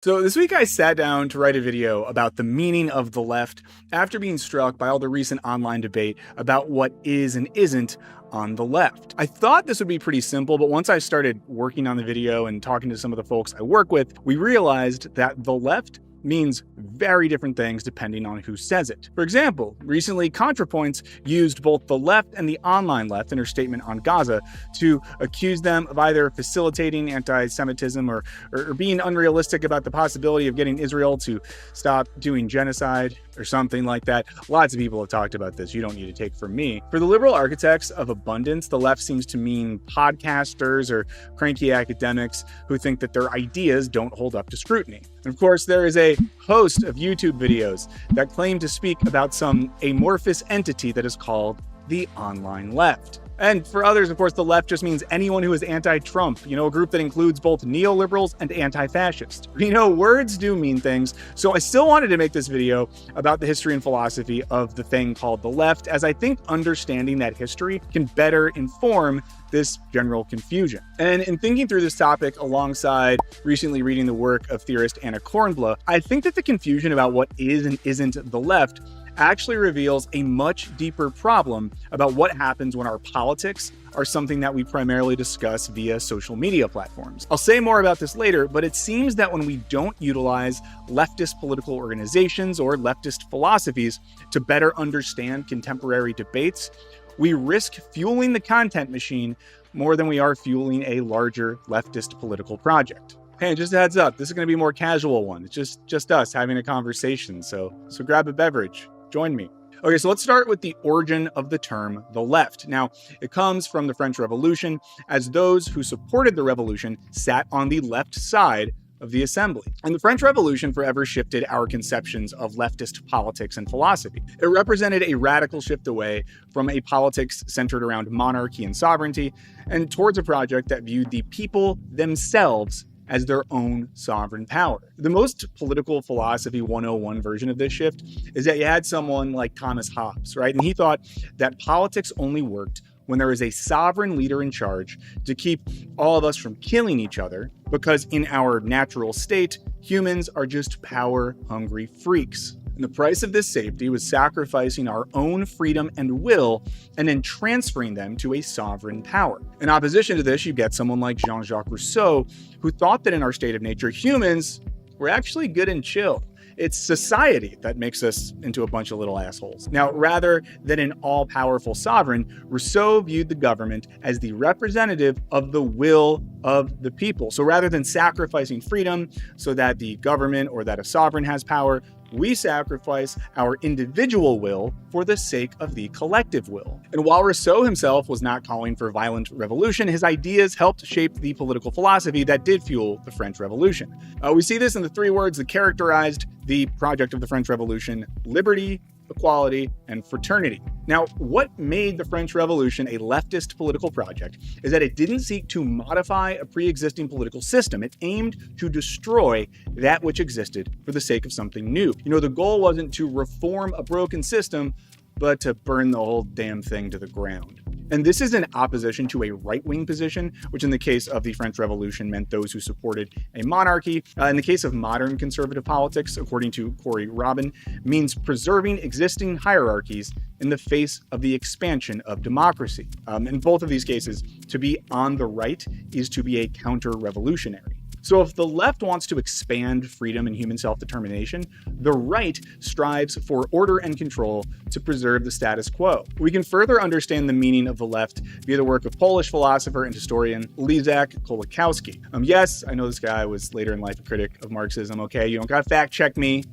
So this week I sat down to write a video about the meaning of the left after being struck by all the recent online debate about what is and isn't on the left. I thought this would be pretty simple, but once I started working on the video and talking to some of the folks I work with, we realized that the left means very different things depending on who says it. For example, recently ContraPoints used both the left and the online left in her statement on Gaza to accuse them of either facilitating anti-Semitism or being unrealistic about the possibility of getting Israel to stop doing genocide or something like that. Lots of people have talked about this. You don't need to take from me. For the liberal architects of abundance, the left seems to mean podcasters or cranky academics who think that their ideas don't hold up to scrutiny. And of course, there is a host of YouTube videos that claim to speak about some amorphous entity that is called the online left. And for others, of course, the left just means anyone who is anti-Trump, a group that includes both neoliberals and anti-fascists. Words do mean things, so I still wanted to make this video about the history and philosophy of the thing called the left, as I think understanding that history can better inform this general confusion. And in thinking through this topic alongside recently reading the work of theorist Anna Kornbluh, I think that the confusion about what is and isn't the left actually reveals a much deeper problem about what happens when our politics are something that we primarily discuss via social media platforms. I'll say more about this later, but it seems that when we don't utilize leftist political organizations or leftist philosophies to better understand contemporary debates, we risk fueling the content machine more than we are fueling a larger leftist political project. Hey, just a heads up, this is going to be a more casual one. It's just us having a conversation, so grab a beverage. Join me. Okay, so let's start with the origin of the term the left. Now, it comes from the French Revolution, as those who supported the revolution sat on the left side of the assembly. And the French Revolution forever shifted our conceptions of leftist politics and philosophy. It represented a radical shift away from a politics centered around monarchy and sovereignty, and towards a project that viewed the people themselves as their own sovereign power. The most political philosophy 101 version of this shift is that you had someone like Thomas Hobbes, right? And he thought that politics only worked when there is a sovereign leader in charge to keep all of us from killing each other, because in our natural state, humans are just power-hungry freaks. And the price of this safety was sacrificing our own freedom and will and then transferring them to a sovereign power. In opposition to this, you get someone like Jean-Jacques Rousseau, who thought that in our state of nature, humans were actually good and chill. It's society that makes us into a bunch of little assholes. Now, rather than an all-powerful sovereign, Rousseau viewed the government as the representative of the will of the people. So rather than sacrificing freedom so that the government or that a sovereign has power, we sacrifice our individual will for the sake of the collective will. And while Rousseau himself was not calling for violent revolution, his ideas helped shape the political philosophy that did fuel the French Revolution. We see this in the three words that characterized the project of the French Revolution: liberty, equality, and fraternity. Now, what made the French Revolution a leftist political project is that it didn't seek to modify a pre-existing political system. It aimed to destroy that which existed for the sake of something new. The goal wasn't to reform a broken system, but to burn the whole damn thing to the ground. And this is in opposition to a right-wing position, which in the case of the French Revolution meant those who supported a monarchy. In the case of modern conservative politics, according to Corey Robin, means preserving existing hierarchies in the face of the expansion of democracy. In both of these cases, to be on the right is to be a counter-revolutionary. So if the left wants to expand freedom and human self-determination, the right strives for order and control to preserve the status quo. We can further understand the meaning of the left via the work of Polish philosopher and historian Leszek Kolakowski. Yes, I know this guy was later in life a critic of Marxism. Okay, you don't gotta fact check me.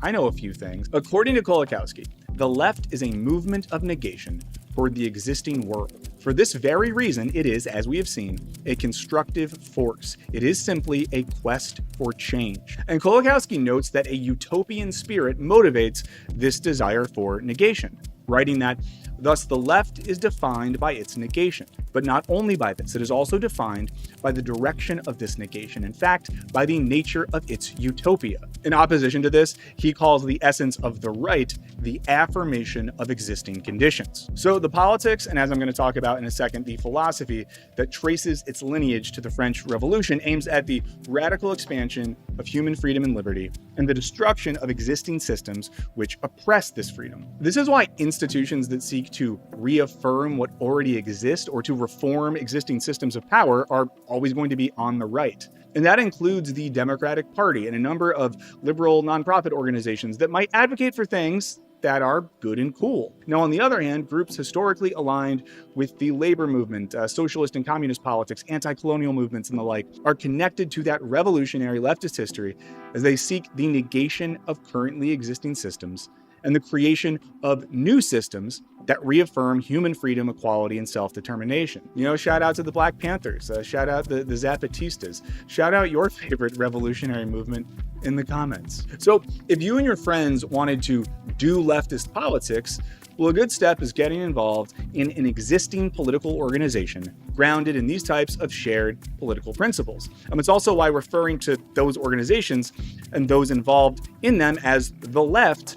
I know a few things. According to Kolakowski, the left is a movement of negation toward the existing world. For this very reason, it is, as we have seen, a constructive force. It is simply a quest for change. And Kolakowski notes that a utopian spirit motivates this desire for negation, writing that, thus the left is defined by its negation. But not only by this, it is also defined by the direction of this negation. In fact, by the nature of its utopia. In opposition to this, he calls the essence of the right the affirmation of existing conditions. So the politics, and as I'm going to talk about in a second, the philosophy that traces its lineage to the French Revolution aims at the radical expansion of human freedom and liberty and the destruction of existing systems which oppress this freedom. This is why institutions that seek to reaffirm what already exists or to reform existing systems of power are always going to be on the right. And that includes the Democratic Party and a number of liberal nonprofit organizations that might advocate for things that are good and cool. Now, on the other hand, groups historically aligned with the labor movement, socialist and communist politics, anti-colonial movements, and the like, are connected to that revolutionary leftist history as they seek the negation of currently existing systems and the creation of new systems that reaffirm human freedom, equality, and self-determination. You know, shout out to the Black Panthers, shout out the Zapatistas, shout out your favorite revolutionary movement in the comments. So if you and your friends wanted to do leftist politics, well, a good step is getting involved in an existing political organization grounded in these types of shared political principles. It's also why referring to those organizations and those involved in them as the left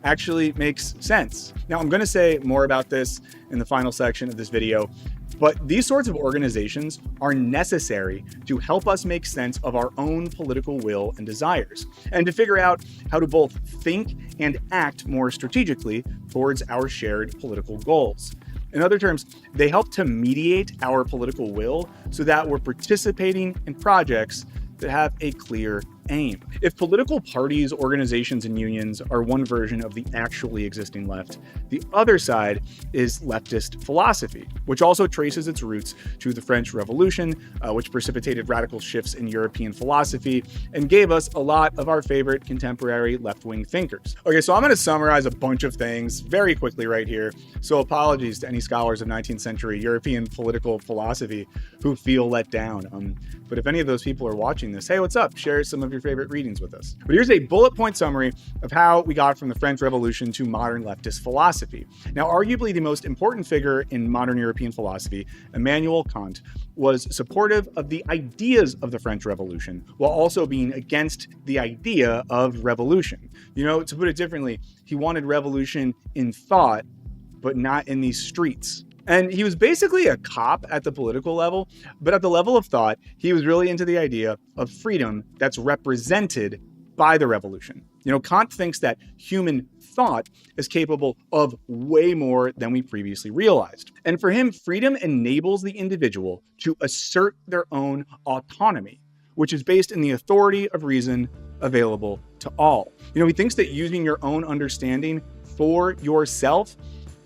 actually makes sense. Now, I'm going to say more about this in the final section of this video, but these sorts of organizations are necessary to help us make sense of our own political will and desires, and to figure out how to both think and act more strategically towards our shared political goals. In other terms, they help to mediate our political will so that we're participating in projects that have a clear aim. If political parties, organizations, and unions are one version of the actually existing left, the other side is leftist philosophy, which also traces its roots to the French Revolution, which precipitated radical shifts in European philosophy and gave us a lot of our favorite contemporary left-wing thinkers. Okay, so I'm going to summarize a bunch of things very quickly right here, so apologies to any scholars of 19th century European political philosophy who feel let down. But if any of those people are watching this, hey, what's up? Share some of your favorite readings with us. But here's a bullet point summary of how we got from the French Revolution to modern leftist philosophy. Now, arguably the most important figure in modern European philosophy, Immanuel Kant, was supportive of the ideas of the French Revolution, while also being against the idea of revolution. You know, to put it differently, he wanted revolution in thought, but not in these streets. And he was basically a cop at the political level, but at the level of thought, he was really into the idea of freedom that's represented by the revolution. You know, Kant thinks that human thought is capable of way more than we previously realized. And for him, freedom enables the individual to assert their own autonomy, which is based in the authority of reason available to all. You know, he thinks that using your own understanding for yourself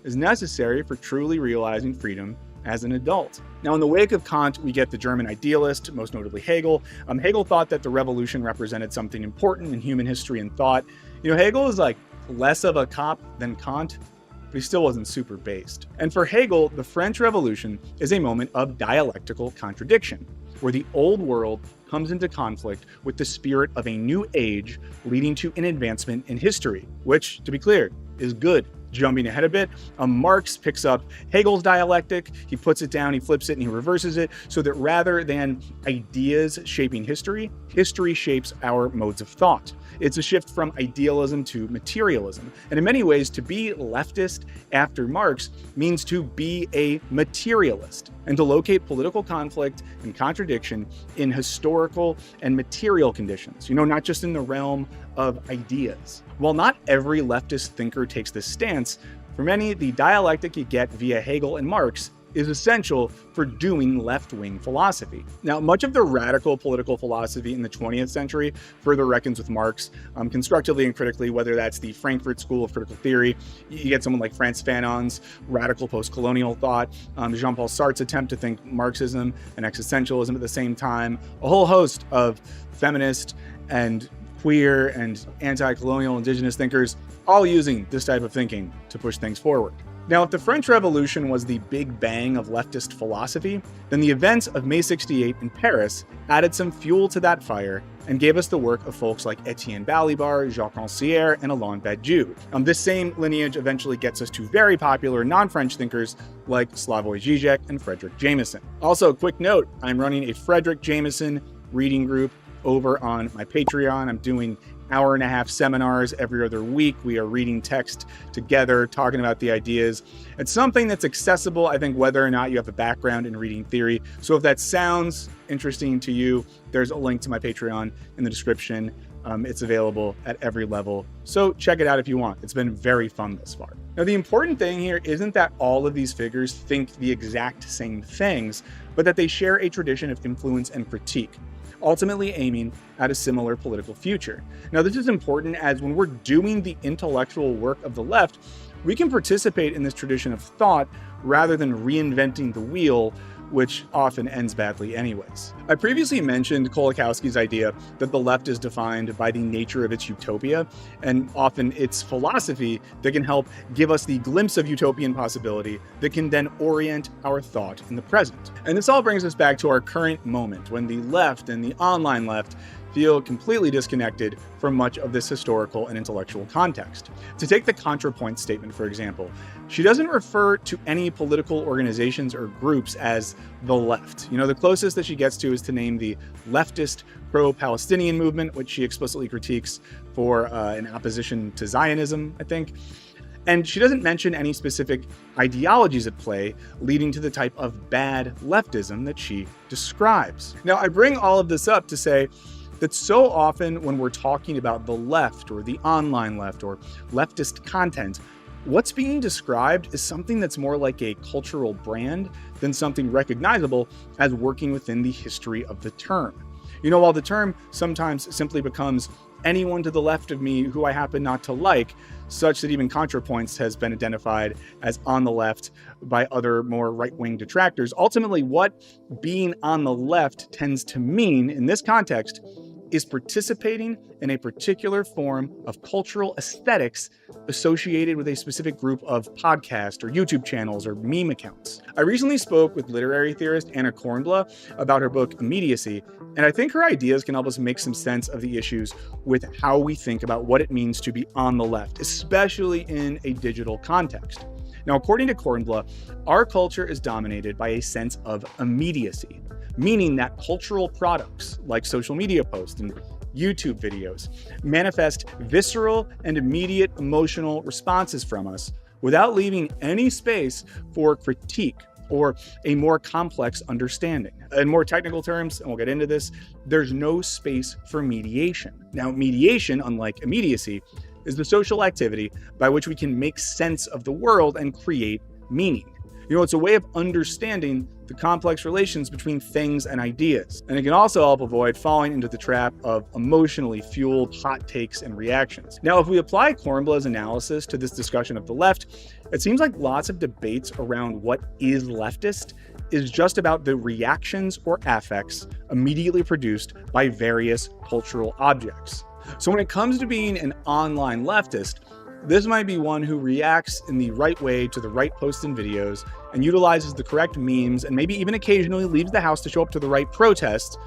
is necessary for truly realizing freedom as an adult. Now, in the wake of Kant, we get the German idealist, most notably Hegel. Hegel thought that the revolution represented something important in human history and thought. You know, Hegel is like less of a cop than Kant, but he still wasn't super based. And for Hegel, the French Revolution is a moment of dialectical contradiction, where the old world comes into conflict with the spirit of a new age, leading to an advancement in history, which, to be clear, is good. Jumping ahead a bit, Marx picks up Hegel's dialectic, he puts it down, he flips it, and he reverses it, so that rather than ideas shaping history, history shapes our modes of thought. It's a shift from idealism to materialism. And in many ways, to be leftist after Marx means to be a materialist and to locate political conflict and contradiction in historical and material conditions, you know, not just in the realm of ideas. While not every leftist thinker takes this stance, for many, the dialectic you get via Hegel and Marx is essential for doing left-wing philosophy. Now, much of the radical political philosophy in the 20th century further reckons with Marx, constructively and critically, whether that's the Frankfurt School of Critical Theory, you get someone like Frantz Fanon's radical post-colonial thought, Jean-Paul Sartre's attempt to think Marxism and existentialism at the same time, a whole host of feminist and queer and anti-colonial indigenous thinkers, all using this type of thinking to push things forward. Now, if the French Revolution was the big bang of leftist philosophy, then the events of May 68 in Paris added some fuel to that fire and gave us the work of folks like Etienne Balibar, Jacques Rancière, and Alain Badiou. This same lineage eventually gets us to very popular non-French thinkers like Slavoj Žižek and Frederick Jameson. Also, quick note, I'm running a Frederick Jameson reading group over on my Patreon. I'm doing hour-and-a-half seminars every other week. We are reading text together, talking about the ideas. It's something that's accessible, I think, whether or not you have a background in reading theory. So if that sounds interesting to you, there's a link to my Patreon in the description. It's available at every level, so check it out if you want. It's been very fun thus far. Now, the important thing here isn't that all of these figures think the exact same things, but that they share a tradition of influence and critique, ultimately aiming at a similar political future. Now, this is important as when we're doing the intellectual work of the left, we can participate in this tradition of thought rather than reinventing the wheel, which often ends badly anyways. I previously mentioned Kolakowski's idea that the left is defined by the nature of its utopia, and often its philosophy that can help give us the glimpse of utopian possibility that can then orient our thought in the present. And this all brings us back to our current moment, when the left and the online left feel completely disconnected from much of this historical and intellectual context. To take the ContraPoint statement, for example, she doesn't refer to any political organizations or groups as the left. The closest that she gets to is to name the leftist pro-Palestinian movement, which she explicitly critiques for an opposition to Zionism, I think. And she doesn't mention any specific ideologies at play leading to the type of bad leftism that she describes. Now, I bring all of this up to say that so often when we're talking about the left or the online left or leftist content, what's being described is something that's more like a cultural brand than something recognizable as working within the history of the term. While the term sometimes simply becomes anyone to the left of me who I happen not to like, such that even ContraPoints has been identified as on the left by other more right-wing detractors, ultimately what being on the left tends to mean in this context is participating in a particular form of cultural aesthetics associated with a specific group of podcast or YouTube channels or meme accounts. I recently spoke with literary theorist Anna Kornbluh about her book Immediacy, and I think her ideas can help us make some sense of the issues with how we think about what it means to be on the left, especially in a digital context. Now, according to Kornbluh, our culture is dominated by a sense of immediacy, meaning that cultural products like social media posts and YouTube videos manifest visceral and immediate emotional responses from us without leaving any space for critique or a more complex understanding. In more technical terms, and we'll get into this, there's no space for mediation. Now, mediation, unlike immediacy, is the social activity by which we can make sense of the world and create meaning. It's a way of understanding the complex relations between things and ideas. And it can also help avoid falling into the trap of emotionally fueled hot takes and reactions. Now, if we apply Kornbluh's analysis to this discussion of the left, it seems like lots of debates around what is leftist is just about the reactions or affects immediately produced by various cultural objects. So when it comes to being an online leftist, this might be one who reacts in the right way to the right posts and videos and utilizes the correct memes and maybe even occasionally leaves the house to show up to the right protests,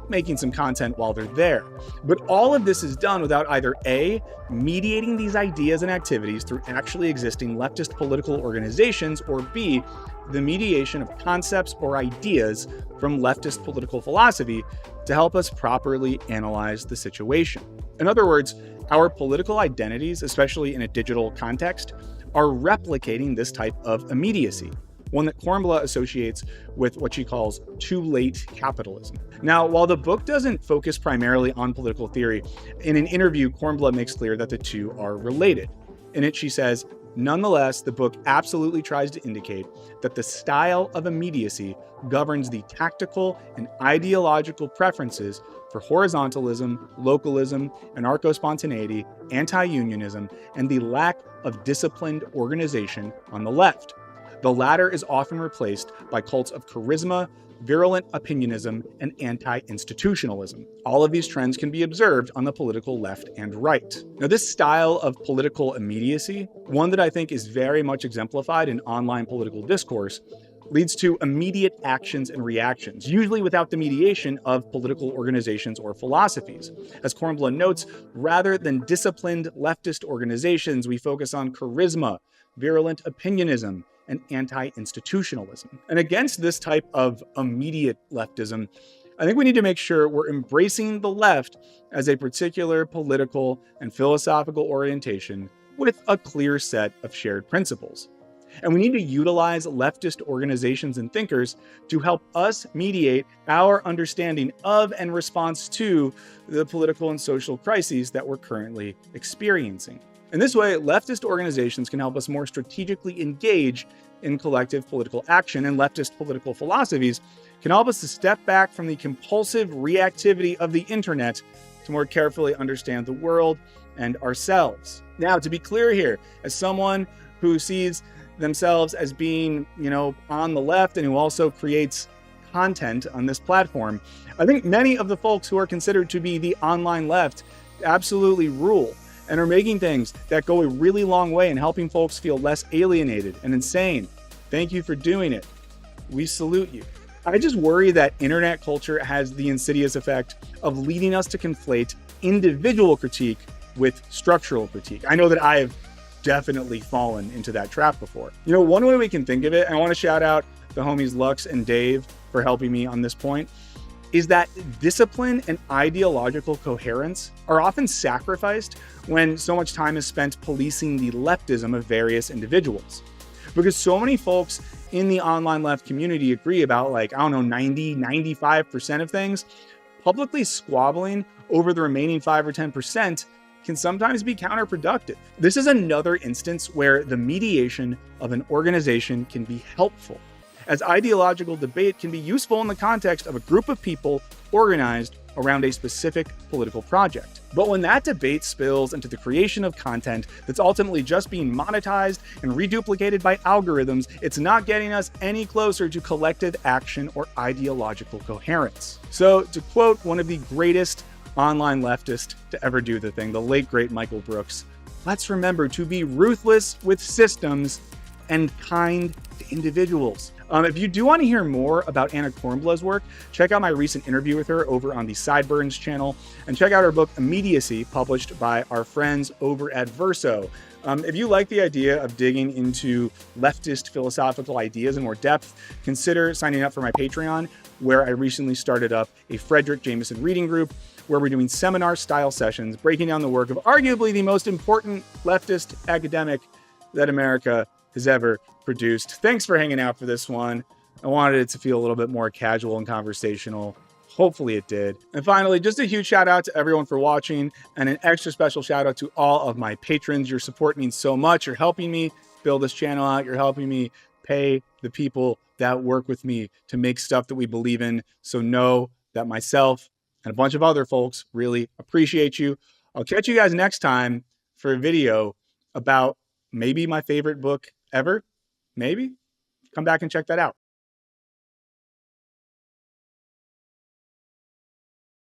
making some content while they're there. But all of this is done without either A, mediating these ideas and activities through actually existing leftist political organizations, or B, the mediation of concepts or ideas from leftist political philosophy to help us properly analyze the situation. In other words, our political identities, especially in a digital context, are replicating this type of immediacy, one that Kornbluh associates with what she calls too late capitalism. Now, while the book doesn't focus primarily on political theory, in an interview, Kornbluh makes clear that the two are related. In it, she says, nonetheless, the book absolutely tries to indicate that the style of immediacy governs the tactical and ideological preferences for horizontalism, localism, anarcho-spontaneity, anti-unionism, and the lack of disciplined organization on the left. The latter is often replaced by cults of charisma, virulent opinionism, and anti-institutionalism. All of these trends can be observed on the political left and right. Now, this style of political immediacy, one that I think is very much exemplified in online political discourse, leads to immediate actions and reactions, usually without the mediation of political organizations or philosophies. As Kornbluh notes, rather than disciplined leftist organizations, we focus on charisma, virulent opinionism, and anti-institutionalism. And against this type of immediate leftism, I think we need to make sure we're embracing the left as a particular political and philosophical orientation with a clear set of shared principles. And we need to utilize leftist organizations and thinkers to help us mediate our understanding of and response to the political and social crises that we're currently experiencing. In this way, leftist organizations can help us more strategically engage in collective political action, and leftist political philosophies can help us to step back from the compulsive reactivity of the internet to more carefully understand the world and ourselves. Now, to be clear here, as someone who sees themselves as being, on the left and who also creates content on this platform, I think many of the folks who are considered to be the online left absolutely rule and are making things that go a really long way in helping folks feel less alienated and insane. Thank you for doing it. We salute you. I just worry that internet culture has the insidious effect of leading us to conflate individual critique with structural critique. I know that I have definitely fallen into that trap before. One way we can think of it, and I want to shout out the homies Lux and Dave for helping me on this point, is that discipline and ideological coherence are often sacrificed when so much time is spent policing the leftism of various individuals. Because so many folks in the online left community agree about 90, 95% of things, publicly squabbling over the remaining 5 or 10% can sometimes be counterproductive. This is another instance where the mediation of an organization can be helpful, as ideological debate can be useful in the context of a group of people organized around a specific political project. But when that debate spills into the creation of content that's ultimately just being monetized and reduplicated by algorithms, it's not getting us any closer to collective action or ideological coherence. So, to quote one of the greatest online leftist to ever do the thing, the late great Michael Brooks, let's remember to be ruthless with systems and kind to individuals. If you do want to hear more about Anna Kornblah's work, check out my recent interview with her over on the Sideburns channel, and check out her book Immediacy, published by our friends over at Verso. If you like the idea of digging into leftist philosophical ideas in more depth, consider signing up for my Patreon, where I recently started up a Frederick Jameson reading group, where we're doing seminar-style sessions breaking down the work of arguably the most important leftist academic that America has ever produced. Thanks for hanging out for this one. I wanted it to feel a little bit more casual and conversational. Hopefully it did. And finally, just a huge shout out to everyone for watching, and an extra special shout out to all of my patrons. Your support means so much. You're helping me build this channel out. You're helping me pay the people that work with me to make stuff that we believe in. So know that myself and a bunch of other folks really appreciate you. I'll catch you guys next time for a video about maybe my favorite book ever. Maybe. Come back and check that out.